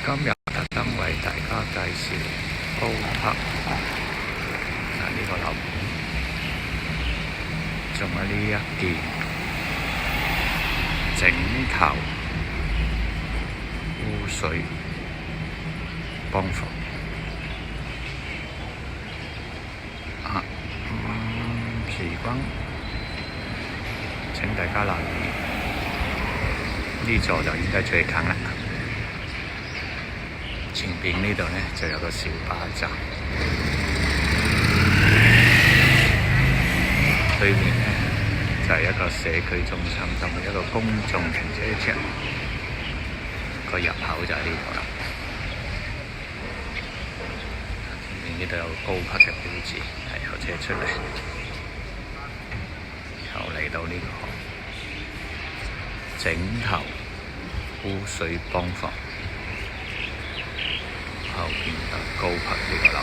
今日特登為大家介紹高柏呢個樓盤，仲有呢一件整頭污水幫房時光，請大家留意呢座就應該最近啦。前邊呢度呢就有個小巴站，對面呢就係一個社區中心同埋一個公眾停車場，個入口就喺呢度啦。前面呢度有高柏嘅標誌，係有車出嚟，又嚟到呢個整頭污水幫房。後邊就高柏呢個樓。